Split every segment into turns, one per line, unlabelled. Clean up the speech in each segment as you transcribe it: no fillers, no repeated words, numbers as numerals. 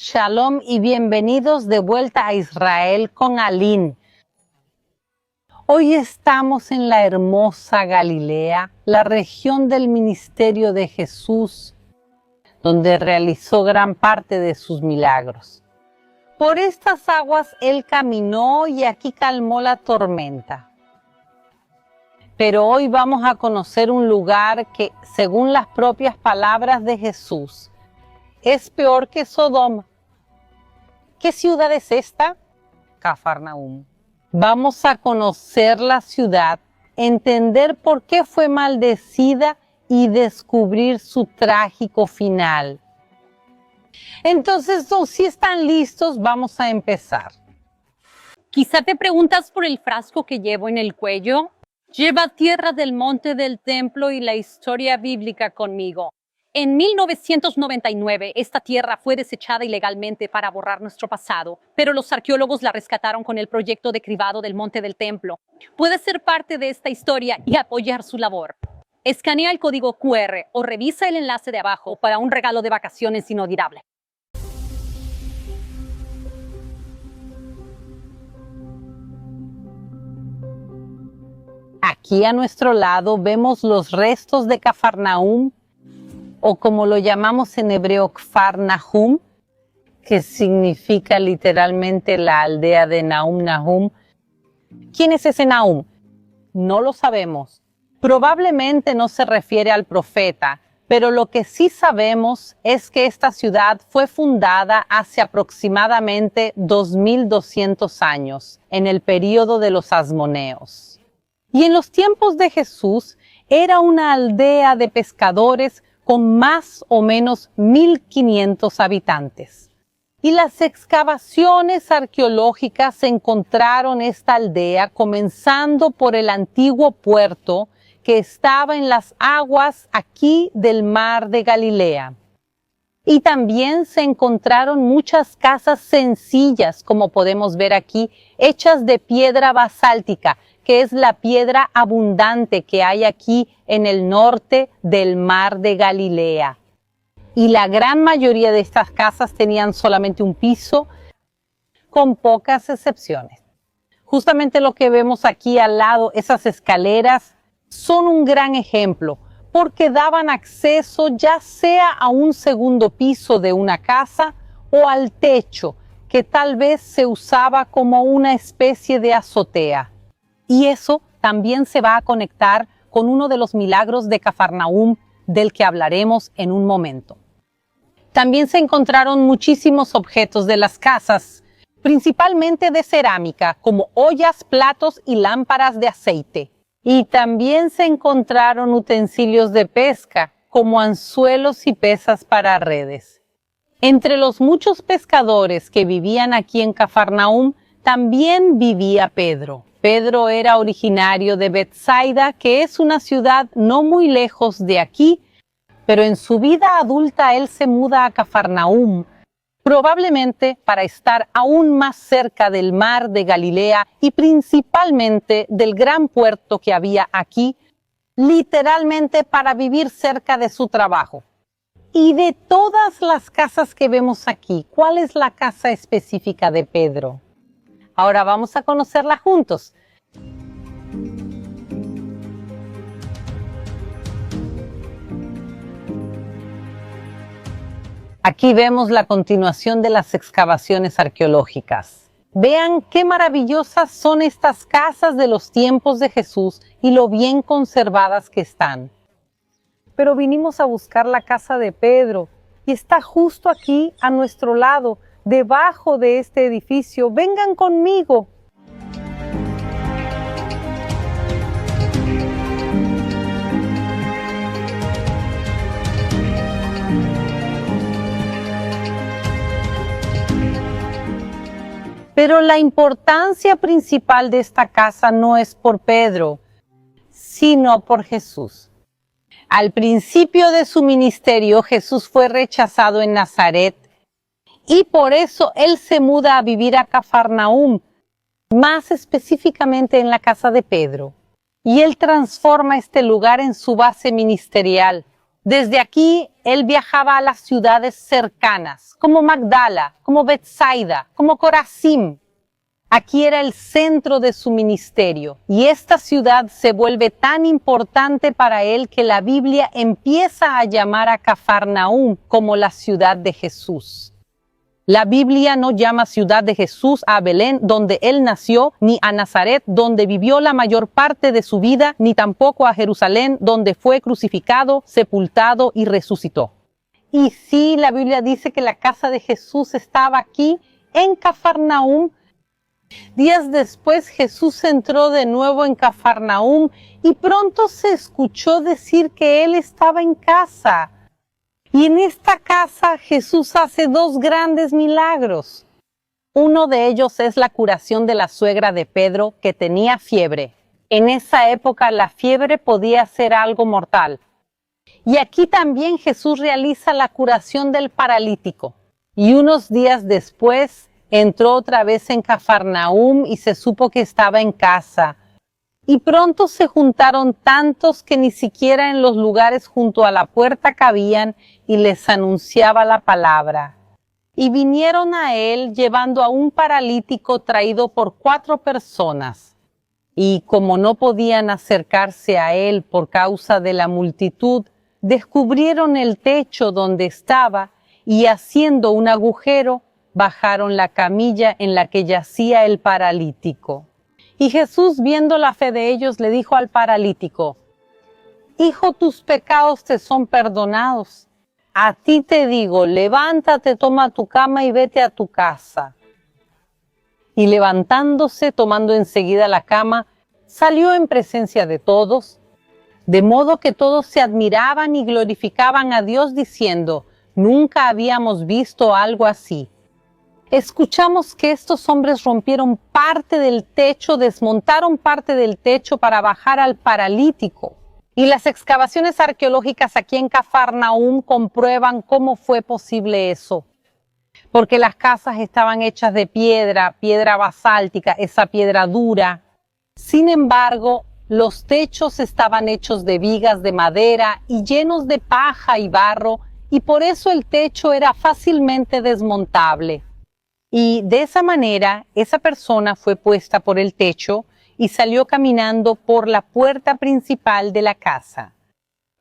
Shalom y bienvenidos de vuelta a Israel con Aline. Hoy estamos en la hermosa Galilea, la región del ministerio de Jesús, donde realizó gran parte de sus milagros. Por estas aguas Él caminó y aquí calmó la tormenta. Pero hoy vamos a conocer un lugar que, según las propias palabras de Jesús, es peor que Sodoma. ¿Qué ciudad es esta? Cafarnaúm. Vamos a conocer la ciudad, entender por qué fue maldecida y descubrir su trágico final. Entonces, si están listos, vamos a empezar.
Quizá te preguntas por el frasco que llevo en el cuello. Lleva tierra del monte del templo y la historia bíblica conmigo. En 1999, esta tierra fue desechada ilegalmente para borrar nuestro pasado, pero los arqueólogos la rescataron con el proyecto de cribado del monte del templo. Puedes ser parte de esta historia y apoyar su labor. Escanea el código QR o revisa el enlace de abajo para un regalo de vacaciones inolvidable.
Aquí a nuestro lado vemos los restos de Cafarnaúm, o como lo llamamos en hebreo, Kfar Nahum, que significa literalmente la aldea de Nahum. ¿Quién es ese Nahum? No lo sabemos. Probablemente no se refiere al profeta, pero lo que sí sabemos es que esta ciudad fue fundada hace aproximadamente 2200 años, en el período de los Asmoneos. Y en los tiempos de Jesús era una aldea de pescadores con más o menos 1500 habitantes. Y las excavaciones arqueológicas encontraron esta aldea comenzando por el antiguo puerto que estaba en las aguas aquí del mar de Galilea. Y también se encontraron muchas casas sencillas, como podemos ver aquí, hechas de piedra basáltica, que es la piedra abundante que hay aquí en el norte del mar de Galilea. Y la gran mayoría de estas casas tenían solamente un piso, con pocas excepciones. Justamente lo que vemos aquí al lado, esas escaleras, son un gran ejemplo, porque daban acceso ya sea a un segundo piso de una casa o al techo, que tal vez se usaba como una especie de azotea. Y eso también se va a conectar con uno de los milagros de Cafarnaúm, del que hablaremos en un momento. También se encontraron muchísimos objetos de las casas, principalmente de cerámica, como ollas, platos y lámparas de aceite. Y también se encontraron utensilios de pesca, como anzuelos y pesas para redes. Entre los muchos pescadores que vivían aquí en Cafarnaúm, también vivía Pedro. Pedro era originario de Betsaida, que es una ciudad no muy lejos de aquí, pero en su vida adulta él se muda a Cafarnaúm, probablemente para estar aún más cerca del mar de Galilea y principalmente del gran puerto que había aquí, literalmente para vivir cerca de su trabajo. Y de todas las casas que vemos aquí, ¿cuál es la casa específica de Pedro? Ahora vamos a conocerla juntos. Aquí vemos la continuación de las excavaciones arqueológicas. Vean qué maravillosas son estas casas de los tiempos de Jesús y lo bien conservadas que están. Pero vinimos a buscar la casa de Pedro y está justo aquí a nuestro lado, debajo de este edificio. Vengan conmigo. Pero la importancia principal de esta casa no es por Pedro, sino por Jesús. Al principio de su ministerio, Jesús fue rechazado en Nazaret y por eso él se muda a vivir a Cafarnaúm, más específicamente en la casa de Pedro. Y él transforma este lugar en su base ministerial, Desde aquí, él viajaba a las ciudades cercanas, como Magdala, como Betsaida, como Corazín. Aquí era el centro de su ministerio, y esta ciudad se vuelve tan importante para él que la Biblia empieza a llamar a Cafarnaúm como la ciudad de Jesús. La Biblia no llama ciudad de Jesús a Belén, donde él nació, ni a Nazaret, donde vivió la mayor parte de su vida, ni tampoco a Jerusalén, donde fue crucificado, sepultado y resucitó. Y sí, la Biblia dice que la casa de Jesús estaba aquí, en Cafarnaúm. Días después Jesús entró de nuevo en Cafarnaúm y pronto se escuchó decir que él estaba en casa. Y en esta casa Jesús hace dos grandes milagros. Uno de ellos es la curación de la suegra de Pedro, que tenía fiebre. En esa época la fiebre podía ser algo mortal. Y aquí también Jesús realiza la curación del paralítico. Y unos días después entró otra vez en Cafarnaúm y se supo que estaba en casa. Y pronto se juntaron tantos que ni siquiera en los lugares junto a la puerta cabían, y les anunciaba la palabra. Y vinieron a él llevando a un paralítico traído por 4 personas. Y como no podían acercarse a él por causa de la multitud, descubrieron el techo donde estaba y, haciendo un agujero, bajaron la camilla en la que yacía el paralítico. Y Jesús, viendo la fe de ellos, le dijo al paralítico: Hijo, tus pecados te son perdonados. A ti te digo, levántate, toma tu cama y vete a tu casa. Y levantándose, tomando enseguida la cama, salió en presencia de todos, de modo que todos se admiraban y glorificaban a Dios diciendo: Nunca habíamos visto algo así. Escuchamos que estos hombres rompieron parte del techo, desmontaron parte del techo para bajar al paralítico. Y las excavaciones arqueológicas aquí en Cafarnaúm comprueban cómo fue posible eso. Porque las casas estaban hechas de piedra, piedra basáltica, esa piedra dura. Sin embargo, los techos estaban hechos de vigas de madera y llenos de paja y barro, y por eso el techo era fácilmente desmontable. Y de esa manera, esa persona fue puesta por el techo y salió caminando por la puerta principal de la casa.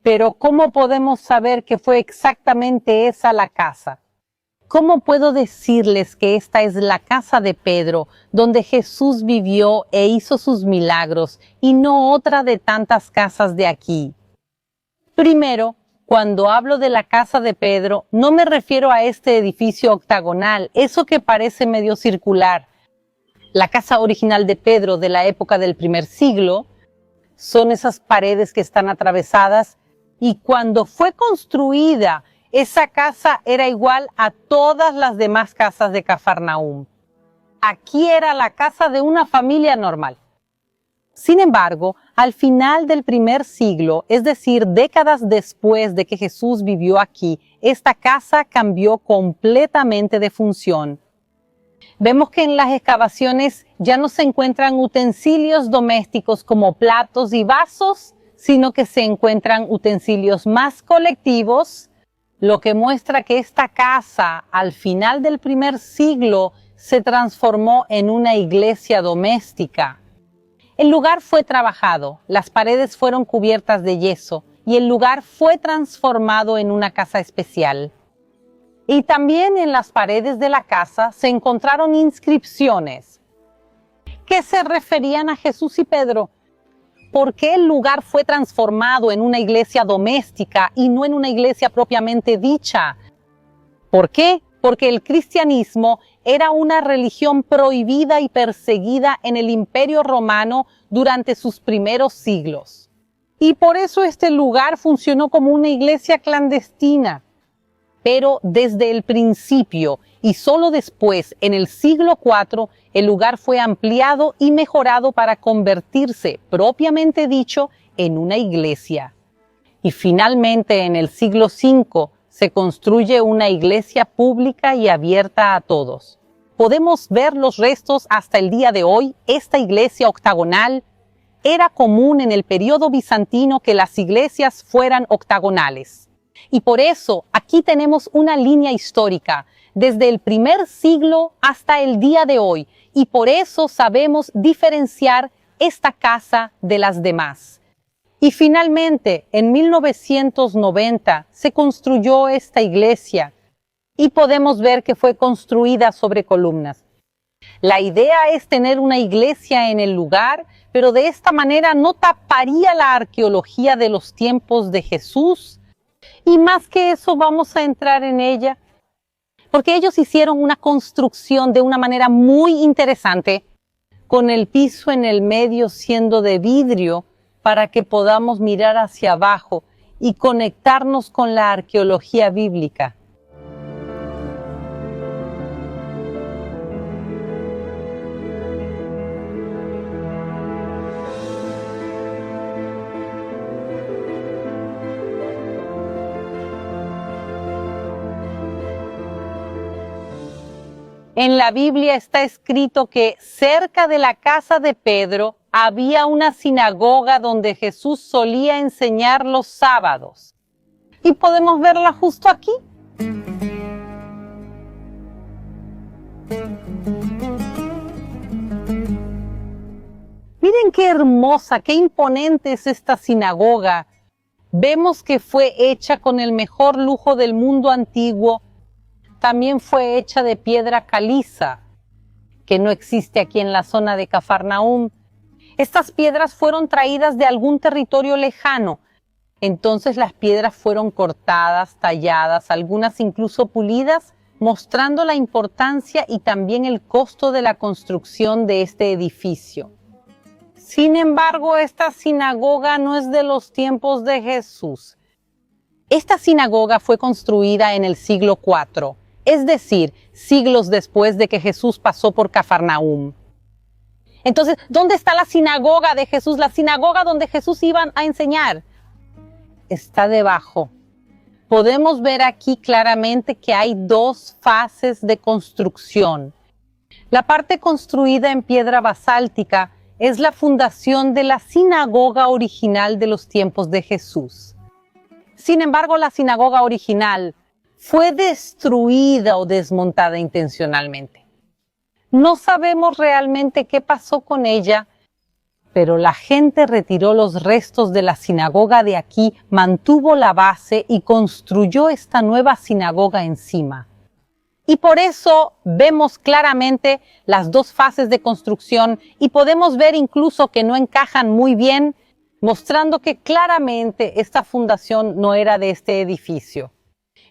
Pero ¿cómo podemos saber que fue exactamente esa la casa? ¿Cómo puedo decirles que esta es la casa de Pedro, donde Jesús vivió e hizo sus milagros, y no otra de tantas casas de aquí? Primero, cuando hablo de la casa de Pedro, no me refiero a este edificio octagonal, eso que parece medio circular. La casa original de Pedro de la época del primer siglo son esas paredes que están atravesadas, y cuando fue construida, esa casa era igual a todas las demás casas de Cafarnaúm. Aquí era la casa de una familia normal. Sin embargo, al final del primer siglo, es decir, décadas después de que Jesús vivió aquí, esta casa cambió completamente de función. Vemos que en las excavaciones ya no se encuentran utensilios domésticos como platos y vasos, sino que se encuentran utensilios más colectivos, lo que muestra que esta casa, al final del primer siglo, se transformó en una iglesia doméstica. El lugar fue trabajado, las paredes fueron cubiertas de yeso y el lugar fue transformado en una casa especial. Y también en las paredes de la casa se encontraron inscripciones que se referían a Jesús y Pedro. ¿Por qué el lugar fue transformado en una iglesia doméstica y no en una iglesia propiamente dicha? ¿Por qué? Porque el cristianismo era una religión prohibida y perseguida en el Imperio Romano durante sus primeros siglos. Y por eso este lugar funcionó como una iglesia clandestina. Pero desde el principio y solo después, en el siglo IV, el lugar fue ampliado y mejorado para convertirse, propiamente dicho, en una iglesia. Y finalmente, en el siglo V, se construye una iglesia pública y abierta a todos. Podemos ver los restos hasta el día de hoy. Esta iglesia octagonal era común en el periodo bizantino que las iglesias fueran octagonales. Y por eso aquí tenemos una línea histórica, desde el primer siglo hasta el día de hoy, y por eso sabemos diferenciar esta casa de las demás. Y finalmente, en 1990 se construyó esta iglesia y podemos ver que fue construida sobre columnas. La idea es tener una iglesia en el lugar, pero de esta manera no taparía la arqueología de los tiempos de Jesús. Y más que eso, vamos a entrar en ella, porque ellos hicieron una construcción de una manera muy interesante, con el piso en el medio siendo de vidrio, para que podamos mirar hacia abajo y conectarnos con la arqueología bíblica. En la Biblia está escrito que cerca de la casa de Pedro había una sinagoga donde Jesús solía enseñar los sábados. Y podemos verla justo aquí. Miren qué hermosa, qué imponente es esta sinagoga. Vemos que fue hecha con el mejor lujo del mundo antiguo. También fue hecha de piedra caliza, que no existe aquí en la zona de Cafarnaúm. Estas piedras fueron traídas de algún territorio lejano. Entonces las piedras fueron cortadas, talladas, algunas incluso pulidas, mostrando la importancia y también el costo de la construcción de este edificio. Sin embargo, esta sinagoga no es de los tiempos de Jesús. Esta sinagoga fue construida en el siglo IV. Es decir, siglos después de que Jesús pasó por Cafarnaúm. Entonces, ¿dónde está la sinagoga de Jesús? La sinagoga donde Jesús iba a enseñar. Está debajo. Podemos ver aquí claramente que hay dos fases de construcción. La parte construida en piedra basáltica es la fundación de la sinagoga original de los tiempos de Jesús. Sin embargo, la sinagoga original fue destruida o desmontada intencionalmente. No sabemos realmente qué pasó con ella, pero la gente retiró los restos de la sinagoga de aquí, mantuvo la base y construyó esta nueva sinagoga encima. Y por eso vemos claramente las dos fases de construcción y podemos ver incluso que no encajan muy bien, mostrando que claramente esta fundación no era de este edificio.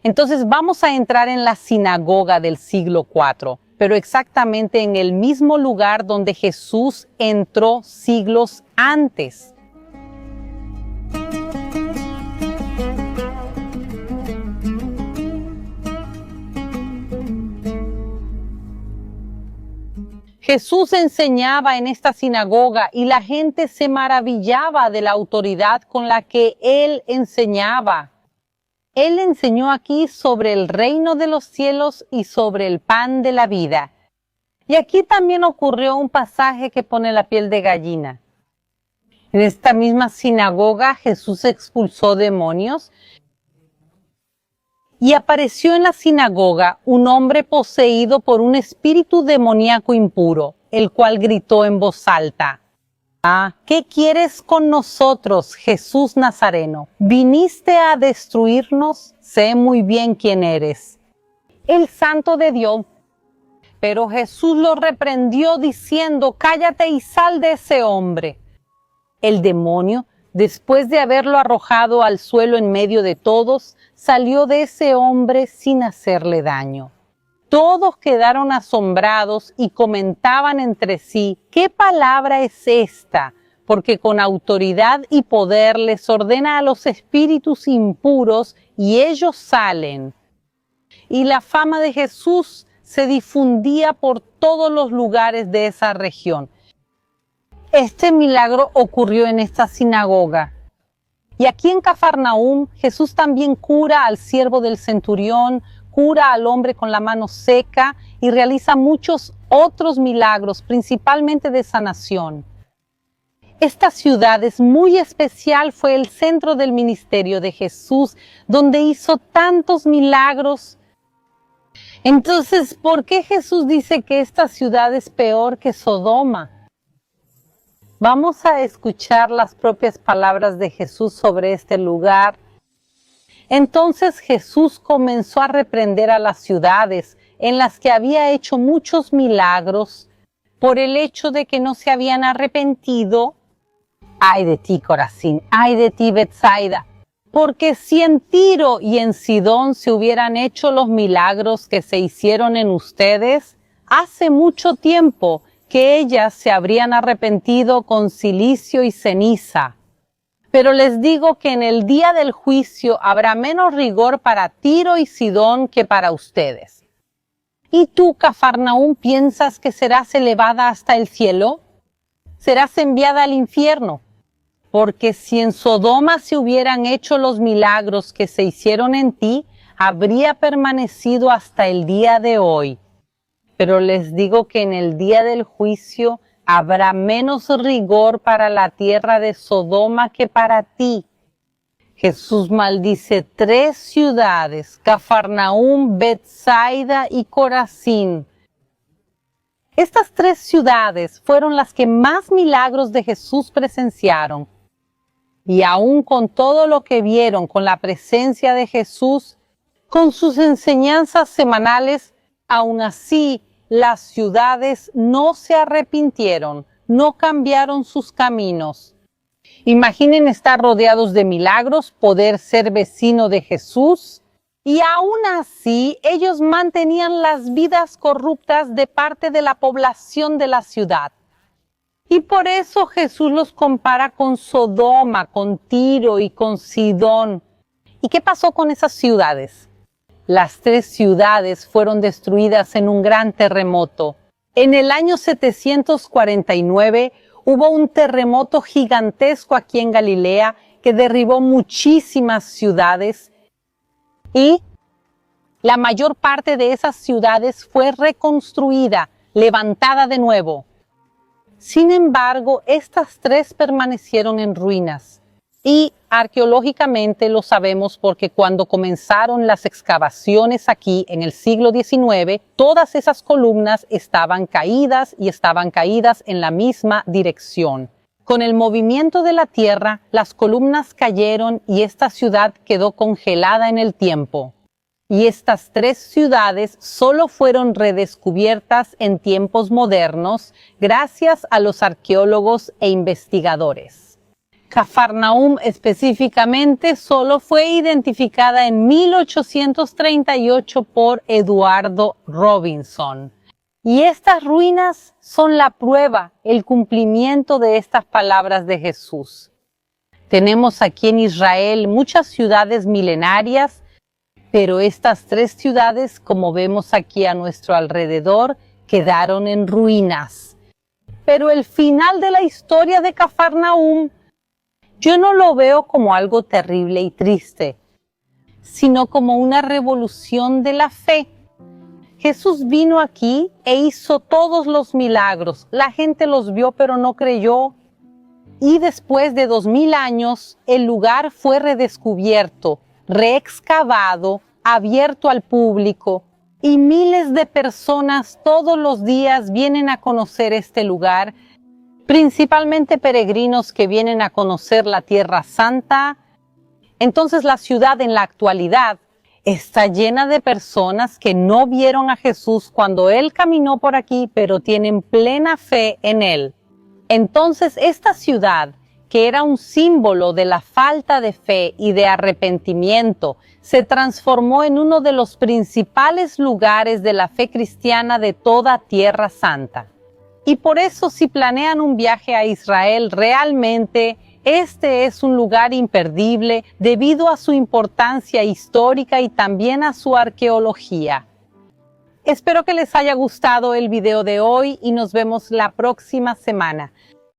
Entonces vamos a entrar en la sinagoga del siglo IV, pero exactamente en el mismo lugar donde Jesús entró siglos antes. Jesús enseñaba en esta sinagoga y la gente se maravillaba de la autoridad con la que Él enseñaba. Él enseñó aquí sobre el reino de los cielos y sobre el pan de la vida. Y aquí también ocurrió un pasaje que pone la piel de gallina. En esta misma sinagoga Jesús expulsó demonios y apareció en la sinagoga un hombre poseído por un espíritu demoníaco impuro, el cual gritó en voz alta: ¿Qué quieres con nosotros, Jesús Nazareno? ¿Viniste a destruirnos? Sé muy bien quién eres, el Santo de Dios. Pero Jesús lo reprendió diciendo: cállate y sal de ese hombre. El demonio, después de haberlo arrojado al suelo en medio de todos, salió de ese hombre sin hacerle daño. Todos quedaron asombrados y comentaban entre sí: ¿qué palabra es esta? Porque con autoridad y poder les ordena a los espíritus impuros y ellos salen. Y la fama de Jesús se difundía por todos los lugares de esa región. Este milagro ocurrió en esta sinagoga. Y aquí en Cafarnaúm, Jesús también cura al siervo del centurión, cura al hombre con la mano seca y realiza muchos otros milagros, principalmente de sanación. Esta ciudad es muy especial, fue el centro del ministerio de Jesús, donde hizo tantos milagros. Entonces, ¿por qué Jesús dice que esta ciudad es peor que Sodoma? Vamos a escuchar las propias palabras de Jesús sobre este lugar. Entonces Jesús comenzó a reprender a las ciudades en las que había hecho muchos milagros por el hecho de que no se habían arrepentido. Ay de ti, Corazín, ay de ti, Betsaida, porque si en Tiro y en Sidón se hubieran hecho los milagros que se hicieron en ustedes, hace mucho tiempo que ellas se habrían arrepentido con cilicio y ceniza. Pero les digo que en el día del juicio habrá menos rigor para Tiro y Sidón que para ustedes. ¿Y tú, Cafarnaúm, piensas que serás elevada hasta el cielo? Serás enviada al infierno. Porque si en Sodoma se hubieran hecho los milagros que se hicieron en ti, habría permanecido hasta el día de hoy. Pero les digo que en el día del juicio habrá menos rigor para la tierra de Sodoma que para ti. Jesús maldice 3 ciudades, Cafarnaúm, Betsaida y Corazín. Estas 3 ciudades fueron las que más milagros de Jesús presenciaron. Y aún con todo lo que vieron, con la presencia de Jesús, con sus enseñanzas semanales, aún así las ciudades no se arrepintieron, no cambiaron sus caminos. Imaginen estar rodeados de milagros, poder ser vecino de Jesús, y aún así ellos mantenían las vidas corruptas de parte de la población de la ciudad. Y por eso Jesús los compara con Sodoma, con Tiro y con Sidón. ¿Y qué pasó con esas ciudades? Las 3 ciudades fueron destruidas en un gran terremoto. En el año 749 hubo un terremoto gigantesco aquí en Galilea que derribó muchísimas ciudades y la mayor parte de esas ciudades fue reconstruida, levantada de nuevo. Sin embargo, estas 3 permanecieron en ruinas y arqueológicamente lo sabemos porque cuando comenzaron las excavaciones aquí en el siglo XIX, todas esas columnas estaban caídas y estaban caídas en la misma dirección. Con el movimiento de la tierra, las columnas cayeron y esta ciudad quedó congelada en el tiempo. Y estas 3 ciudades solo fueron redescubiertas en tiempos modernos gracias a los arqueólogos e investigadores. Cafarnaúm específicamente solo fue identificada en 1838 por Eduardo Robinson. Y estas ruinas son la prueba, el cumplimiento de estas palabras de Jesús. Tenemos aquí en Israel muchas ciudades milenarias, pero estas 3 ciudades, como vemos aquí a nuestro alrededor, quedaron en ruinas. Pero el final de la historia de Cafarnaúm, yo no lo veo como algo terrible y triste, sino como una revolución de la fe. Jesús vino aquí e hizo todos los milagros. La gente los vio pero no creyó. Y después de 2000 años, el lugar fue redescubierto, reexcavado, abierto al público, y miles de personas todos los días vienen a conocer este lugar, principalmente peregrinos que vienen a conocer la Tierra Santa. Entonces la ciudad en la actualidad está llena de personas que no vieron a Jesús cuando Él caminó por aquí, pero tienen plena fe en Él. Entonces esta ciudad, que era un símbolo de la falta de fe y de arrepentimiento, se transformó en uno de los principales lugares de la fe cristiana de toda Tierra Santa. Y por eso, si planean un viaje a Israel, realmente este es un lugar imperdible debido a su importancia histórica y también a su arqueología. Espero que les haya gustado el video de hoy y nos vemos la próxima semana.